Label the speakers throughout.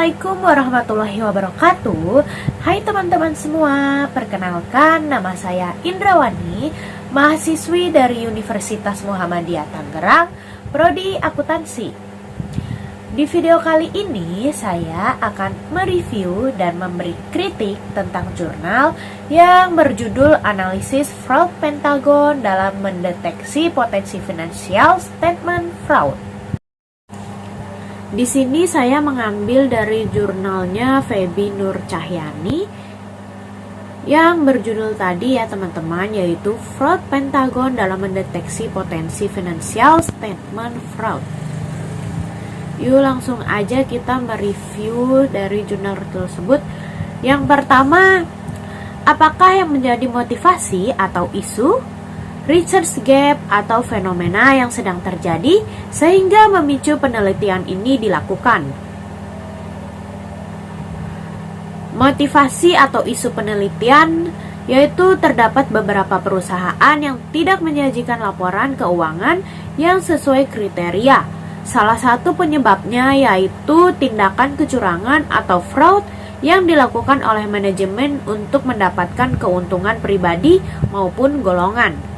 Speaker 1: Assalamualaikum warahmatullahi wabarakatuh. Hai teman-teman semua, perkenalkan nama saya Indrawani, mahasiswi dari Universitas Muhammadiyah Tangerang, Prodi Akuntansi. Di video kali ini saya akan mereview dan memberi kritik tentang jurnal yang berjudul Analisis Fraud Pentagon dalam Mendeteksi Potensi Financial Statement Fraud. Di sini saya mengambil dari jurnalnya Feby Nur Cahyani yang berjudul tadi ya teman-teman, yaitu Fraud Pentagon dalam Mendeteksi Potensi Financial Statement Fraud. Yuk langsung aja kita mereview dari jurnal tersebut. Yang pertama, apakah yang menjadi motivasi atau isu research gap atau fenomena yang sedang terjadi sehingga memicu penelitian ini dilakukan? Motivasi atau isu penelitian yaitu terdapat beberapa perusahaan yang tidak menyajikan laporan keuangan yang sesuai kriteria. Salah satu penyebabnya yaitu tindakan kecurangan atau fraud yang dilakukan oleh manajemen untuk mendapatkan keuntungan pribadi maupun golongan.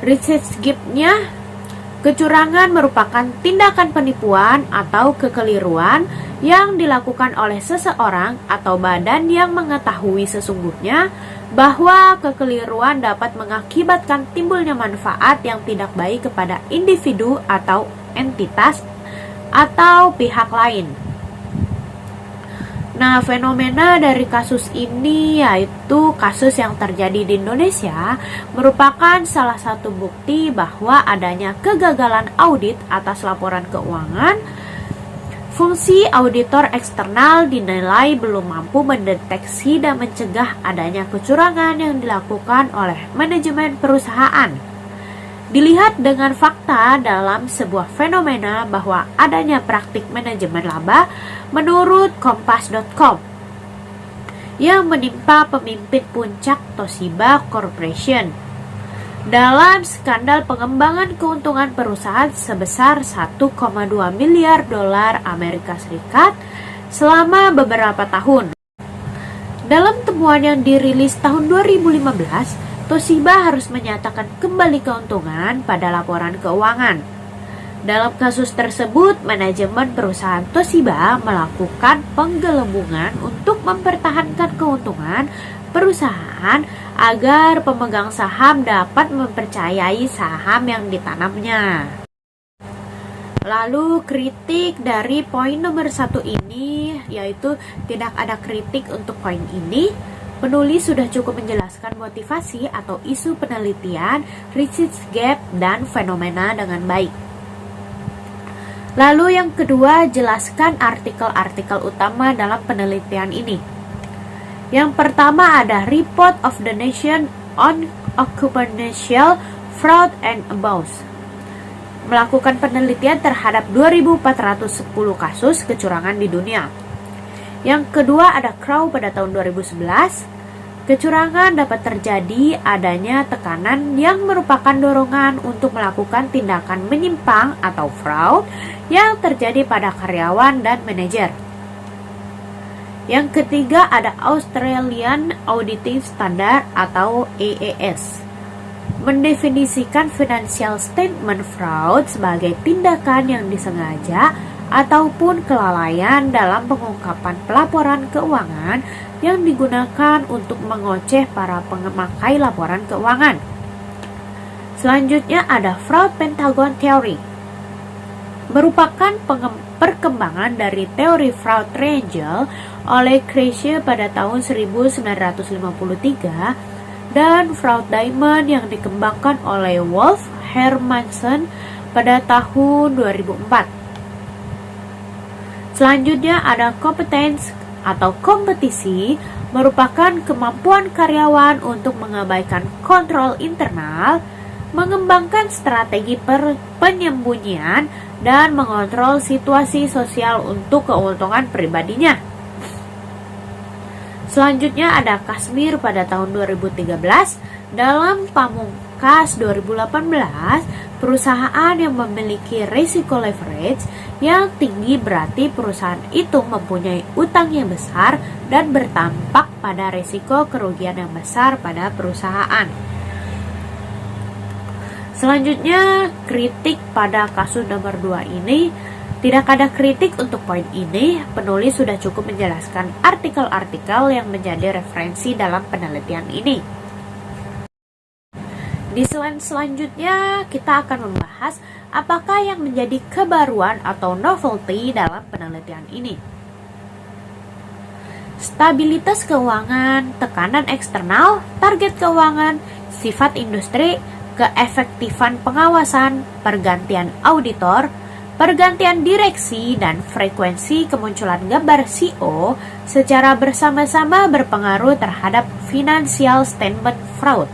Speaker 1: Research gap-nya, kecurangan merupakan tindakan penipuan atau kekeliruan yang dilakukan oleh seseorang atau badan yang mengetahui sesungguhnya bahwa kekeliruan dapat mengakibatkan timbulnya manfaat yang tidak baik kepada individu atau entitas atau pihak lain. Nah, fenomena dari kasus ini yaitu kasus yang terjadi di Indonesia merupakan salah satu bukti bahwa adanya kegagalan audit atas laporan keuangan. Fungsi auditor eksternal dinilai belum mampu mendeteksi dan mencegah adanya kecurangan yang dilakukan oleh manajemen perusahaan. Dilihat dengan fakta dalam sebuah fenomena bahwa adanya praktik manajemen laba menurut Kompas.com yang menimpa pemimpin puncak Toshiba Corporation dalam skandal pengembangan keuntungan perusahaan sebesar 1,2 miliar dolar Amerika Serikat selama beberapa tahun. Dalam temuan yang dirilis tahun 2015, Toshiba harus menyatakan kembali keuntungan pada laporan keuangan. Dalam kasus tersebut, manajemen perusahaan Toshiba melakukan penggelembungan untuk mempertahankan keuntungan perusahaan agar pemegang saham dapat mempercayai saham yang ditanamnya. Lalu kritik dari poin nomor 1 ini, yaitu tidak ada kritik untuk poin ini. Penulis sudah cukup menjelaskan motivasi atau isu penelitian, research gap, dan fenomena dengan baik. Lalu yang kedua, jelaskan artikel-artikel utama dalam penelitian ini. Yang pertama ada Report of the Nation on Occupational Fraud and Abuse. Melakukan penelitian terhadap 2.410 kasus kecurangan di dunia. Yang kedua ada Crow pada tahun 2011. Kecurangan dapat terjadi adanya tekanan yang merupakan dorongan untuk melakukan tindakan menyimpang atau fraud yang terjadi pada karyawan dan manajer. Yang ketiga ada Australian Auditing Standard atau AAS. Mendefinisikan financial statement fraud sebagai tindakan yang disengaja ataupun kelalaian dalam pengungkapan pelaporan keuangan yang digunakan untuk mengoceh para pemakai laporan keuangan. Selanjutnya ada Fraud Pentagon Theory. Merupakan perkembangan dari teori fraud triangle oleh Krejci pada tahun 1953 dan fraud diamond yang dikembangkan oleh Wolf Hermansen pada tahun 2004. Selanjutnya ada competence atau kompetisi, merupakan kemampuan karyawan untuk mengabaikan kontrol internal, mengembangkan strategi penyembunyian, dan mengontrol situasi sosial untuk keuntungan pribadinya. Selanjutnya ada Kashmir pada tahun 2013. Dalam Pamungkas 2018, perusahaan yang memiliki risiko leverage yang tinggi berarti perusahaan itu mempunyai utang yang besar dan berdampak pada risiko kerugian yang besar pada perusahaan. Selanjutnya, kritik pada kasus nomor 2 ini. Tidak ada kritik untuk poin ini, penulis sudah cukup menjelaskan artikel-artikel yang menjadi referensi dalam penelitian ini. Di slide selanjutnya, kita akan membahas apakah yang menjadi kebaruan atau novelty dalam penelitian ini. Stabilitas keuangan, tekanan eksternal, target keuangan, sifat industri, keefektifan pengawasan, pergantian auditor, pergantian direksi, dan frekuensi kemunculan gambar CEO secara bersama-sama berpengaruh terhadap financial statement fraud.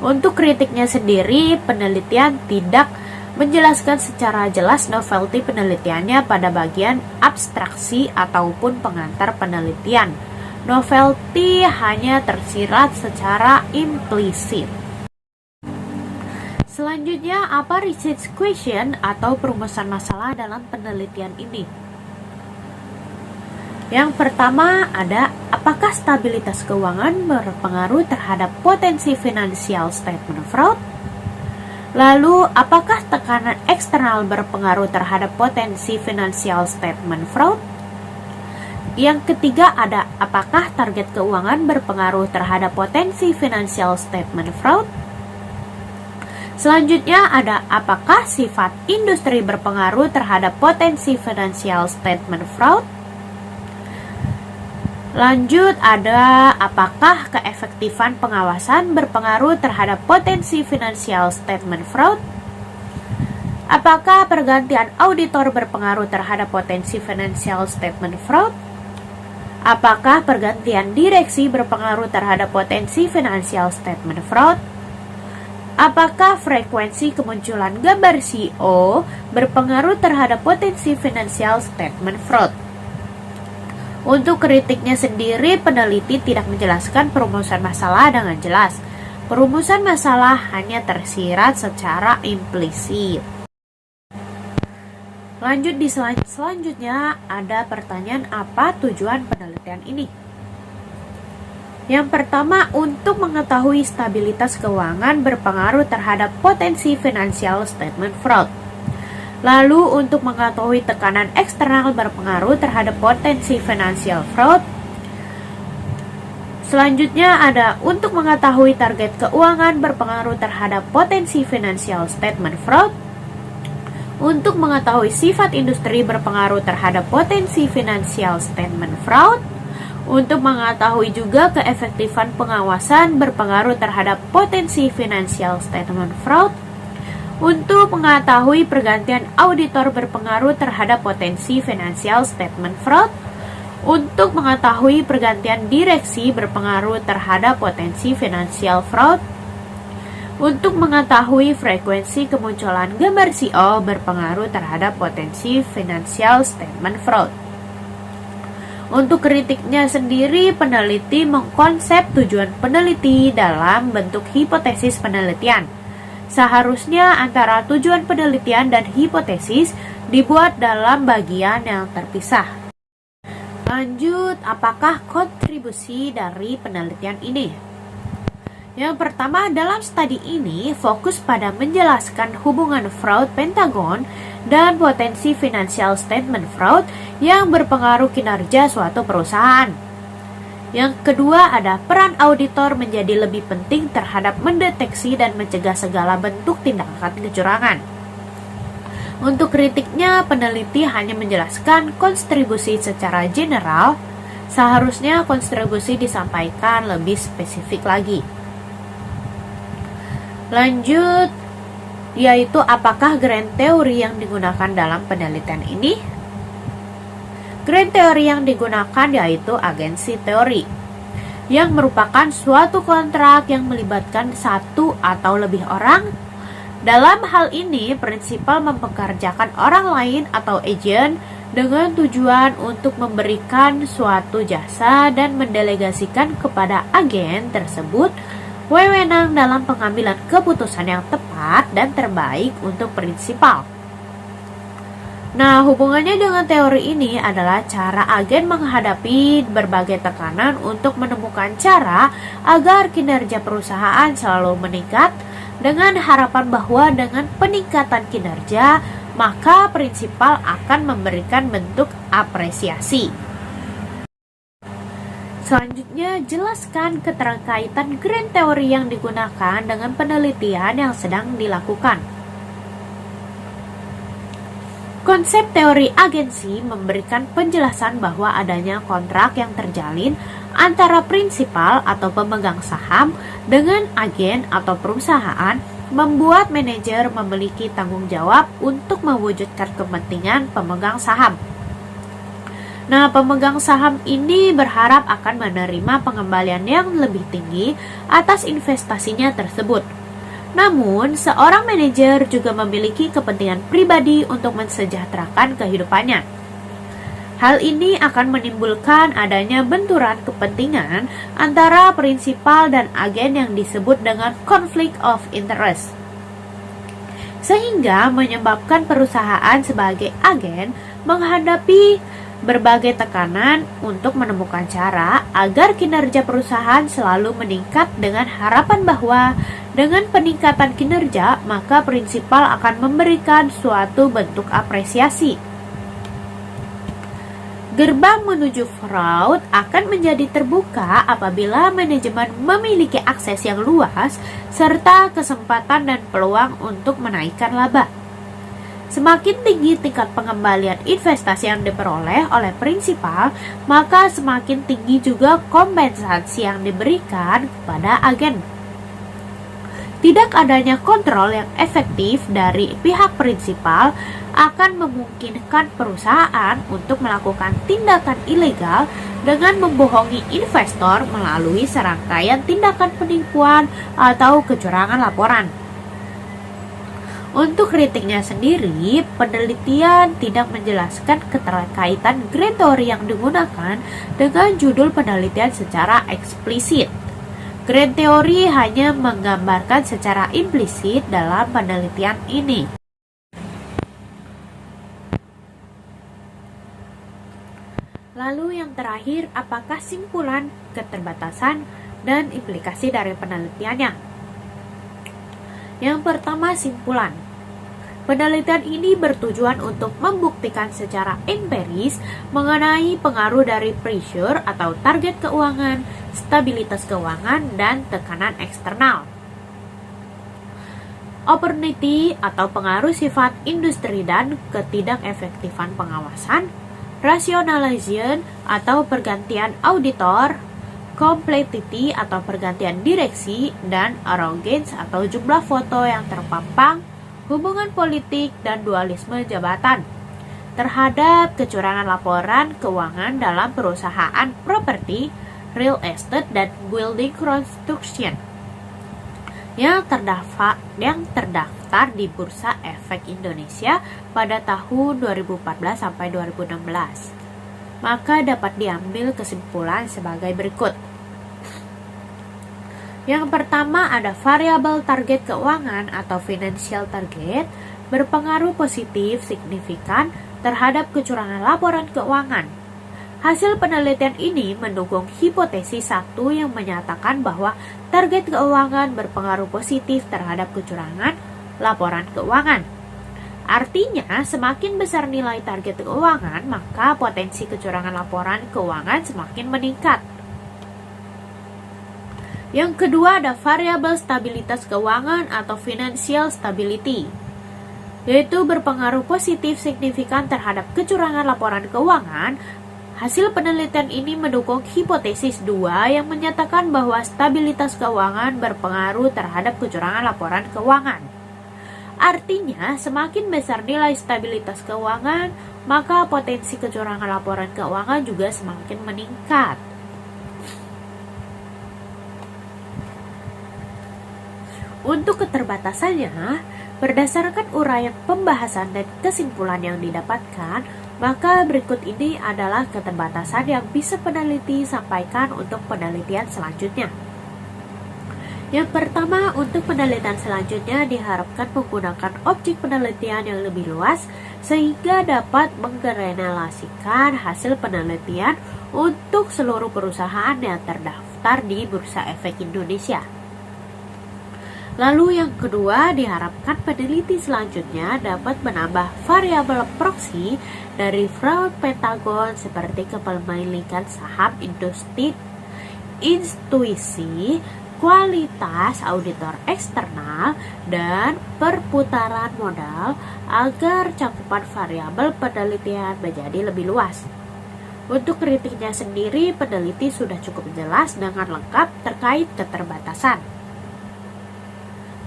Speaker 1: Untuk kritiknya sendiri, penelitian tidak menjelaskan secara jelas novelty penelitiannya pada bagian abstraksi ataupun pengantar penelitian. Novelty hanya tersirat secara implisit. Selanjutnya, apa research question atau perumusan masalah dalam penelitian ini? Yang pertama ada, apakah stabilitas keuangan berpengaruh terhadap potensi financial statement fraud? Lalu, apakah tekanan eksternal berpengaruh terhadap potensi financial statement fraud? Yang ketiga ada, apakah target keuangan berpengaruh terhadap potensi financial statement fraud? Selanjutnya ada, apakah sifat industri berpengaruh terhadap potensi financial statement fraud? Lanjut ada, apakah keefektifan pengawasan berpengaruh terhadap potensi financial statement fraud? Apakah pergantian auditor berpengaruh terhadap potensi financial statement fraud? Apakah pergantian direksi berpengaruh terhadap potensi financial statement fraud? Apakah frekuensi kemunculan gambar CEO berpengaruh terhadap potensi financial statement fraud? Untuk kritiknya sendiri, peneliti tidak menjelaskan perumusan masalah dengan jelas. Perumusan masalah hanya tersirat secara implisit. Lanjut di slide selanjutnya, ada pertanyaan apa tujuan penelitian ini? Yang pertama, untuk mengetahui stabilitas keuangan berpengaruh terhadap potensi financial statement fraud. Lalu, untuk mengetahui tekanan eksternal berpengaruh terhadap potensi financial fraud. Selanjutnya ada, untuk mengetahui target keuangan berpengaruh terhadap potensi financial statement fraud. Untuk mengetahui sifat industri berpengaruh terhadap potensi financial statement fraud. Untuk mengetahui juga keefektifan pengawasan berpengaruh terhadap potensi financial statement fraud. Untuk mengetahui pergantian auditor berpengaruh terhadap potensi financial statement fraud. Untuk mengetahui pergantian direksi berpengaruh terhadap potensi financial fraud. Untuk mengetahui frekuensi kemunculan gambar CEO berpengaruh terhadap potensi financial statement fraud. Untuk kritiknya sendiri, peneliti mengkonsep tujuan peneliti dalam bentuk hipotesis penelitian. Seharusnya antara tujuan penelitian dan hipotesis dibuat dalam bagian yang terpisah. Lanjut, apakah kontribusi dari penelitian ini? Yang pertama, dalam studi ini fokus pada menjelaskan hubungan fraud Pentagon dan potensi financial statement fraud yang berpengaruh kinerja suatu perusahaan. Yang kedua ada peran auditor menjadi lebih penting terhadap mendeteksi dan mencegah segala bentuk tindakan kecurangan. Untuk kritiknya, peneliti hanya menjelaskan kontribusi secara general, seharusnya kontribusi disampaikan lebih spesifik lagi. Lanjut, yaitu apakah grand teori yang digunakan dalam penelitian ini? Grand teori yang digunakan yaitu agensi teori, yang merupakan suatu kontrak yang melibatkan satu atau lebih orang. Dalam hal ini, prinsipal mempekerjakan orang lain atau agen dengan tujuan untuk memberikan suatu jasa dan mendelegasikan kepada agen tersebut wewenang dalam pengambilan keputusan yang tepat dan terbaik untuk prinsipal. Nah, hubungannya dengan teori ini adalah cara agen menghadapi berbagai tekanan untuk menemukan cara agar kinerja perusahaan selalu meningkat dengan harapan bahwa dengan peningkatan kinerja, maka prinsipal akan memberikan bentuk apresiasi. Selanjutnya, jelaskan keterkaitan grand teori yang digunakan dengan penelitian yang sedang dilakukan. Konsep teori agensi memberikan penjelasan bahwa adanya kontrak yang terjalin antara prinsipal atau pemegang saham dengan agen atau perusahaan membuat manajer memiliki tanggung jawab untuk mewujudkan kepentingan pemegang saham. Nah, pemegang saham ini berharap akan menerima pengembalian yang lebih tinggi atas investasinya tersebut. Namun, seorang manajer juga memiliki kepentingan pribadi untuk mensejahterakan kehidupannya. Hal ini akan menimbulkan adanya benturan kepentingan antara prinsipal dan agen yang disebut dengan conflict of interest. Sehingga menyebabkan perusahaan sebagai agen menghadapi berbagai tekanan untuk menemukan cara agar kinerja perusahaan selalu meningkat dengan harapan bahwa dengan peningkatan kinerja, maka prinsipal akan memberikan suatu bentuk apresiasi. Gerbang menuju fraud akan menjadi terbuka apabila manajemen memiliki akses yang luas serta kesempatan dan peluang untuk menaikkan laba. Semakin tinggi tingkat pengembalian investasi yang diperoleh oleh prinsipal, maka semakin tinggi juga kompensasi yang diberikan kepada agen. Tidak adanya kontrol yang efektif dari pihak prinsipal akan memungkinkan perusahaan untuk melakukan tindakan ilegal dengan membohongi investor melalui serangkaian tindakan penipuan atau kecurangan laporan. Untuk kritiknya sendiri, penelitian tidak menjelaskan keterkaitan grand teori yang digunakan dengan judul penelitian secara eksplisit. Grand teori hanya menggambarkan secara implisit dalam penelitian ini. Lalu yang terakhir, apakah simpulan, keterbatasan, dan implikasi dari penelitiannya? Yang pertama, simpulan. Penelitian ini bertujuan untuk membuktikan secara empiris mengenai pengaruh dari pressure atau target keuangan, stabilitas keuangan, dan tekanan eksternal. Opportunity atau pengaruh sifat industri dan ketidakefektifan pengawasan, rationalization atau pergantian auditor, complexity atau pergantian direksi, dan arrogance atau jumlah foto yang terpampang, hubungan politik, dan dualisme jabatan terhadap kecurangan laporan keuangan dalam perusahaan properti, real estate, dan building construction yang terdaftar di Bursa Efek Indonesia pada tahun 2014 sampai 2016. Maka dapat diambil kesimpulan sebagai berikut. Yang pertama ada variabel target keuangan atau financial target berpengaruh positif signifikan terhadap kecurangan laporan keuangan. Hasil penelitian ini mendukung hipotesis satu yang menyatakan bahwa target keuangan berpengaruh positif terhadap kecurangan laporan keuangan. Artinya, semakin besar nilai target keuangan, maka potensi kecurangan laporan keuangan semakin meningkat. Yang kedua ada variabel stabilitas keuangan atau financial stability, yaitu berpengaruh positif signifikan terhadap kecurangan laporan keuangan. Hasil penelitian ini mendukung hipotesis 2 yang menyatakan bahwa stabilitas keuangan berpengaruh terhadap kecurangan laporan keuangan. Artinya, semakin besar nilai stabilitas keuangan, maka potensi kecurangan laporan keuangan juga semakin meningkat. Untuk keterbatasannya, berdasarkan uraian pembahasan dan kesimpulan yang didapatkan, Maka berikut ini adalah keterbatasan yang bisa peneliti sampaikan untuk penelitian selanjutnya. Yang pertama, untuk penelitian selanjutnya diharapkan menggunakan objek penelitian yang lebih luas sehingga dapat menggeneralisasikan hasil penelitian untuk seluruh perusahaan yang terdaftar di Bursa Efek Indonesia. Lalu yang kedua, diharapkan peneliti selanjutnya dapat menambah variabel proksi dari fraud Pentagon seperti kepemilikan saham institusi, kualitas auditor eksternal, dan perputaran modal agar cakupan variabel penelitian menjadi lebih luas. Untuk kritiknya sendiri, peneliti sudah cukup jelas dengan lengkap terkait keterbatasan.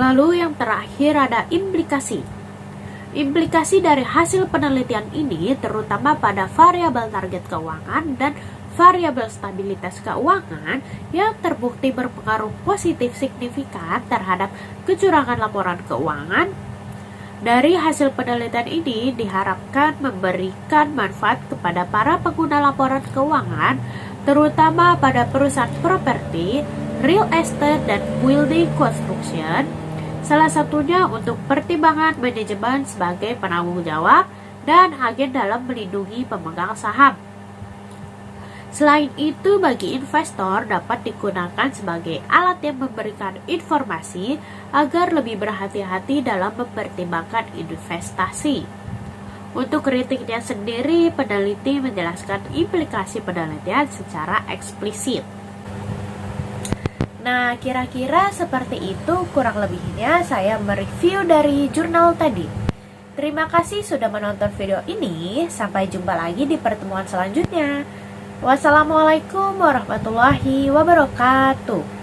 Speaker 1: Lalu yang terakhir ada implikasi. Implikasi dari hasil penelitian ini terutama pada variabel target keuangan dan variabel stabilitas keuangan yang terbukti berpengaruh positif signifikan terhadap kecurangan laporan keuangan. Dari hasil penelitian ini diharapkan memberikan manfaat kepada para pengguna laporan keuangan, terutama pada perusahaan properti, real estate, dan building construction. Salah satunya untuk pertimbangan manajemen sebagai penanggung jawab dan agen dalam melindungi pemegang saham. Selain itu, bagi investor dapat digunakan sebagai alat yang memberikan informasi agar lebih berhati-hati dalam mempertimbangkan investasi. Untuk kritiknya sendiri, peneliti menjelaskan implikasi penelitian secara eksplisit. Nah, kira-kira seperti itu kurang lebihnya saya mereview dari jurnal tadi. Terima kasih sudah menonton video ini. Sampai jumpa lagi di pertemuan selanjutnya. Wassalamualaikum warahmatullahi wabarakatuh.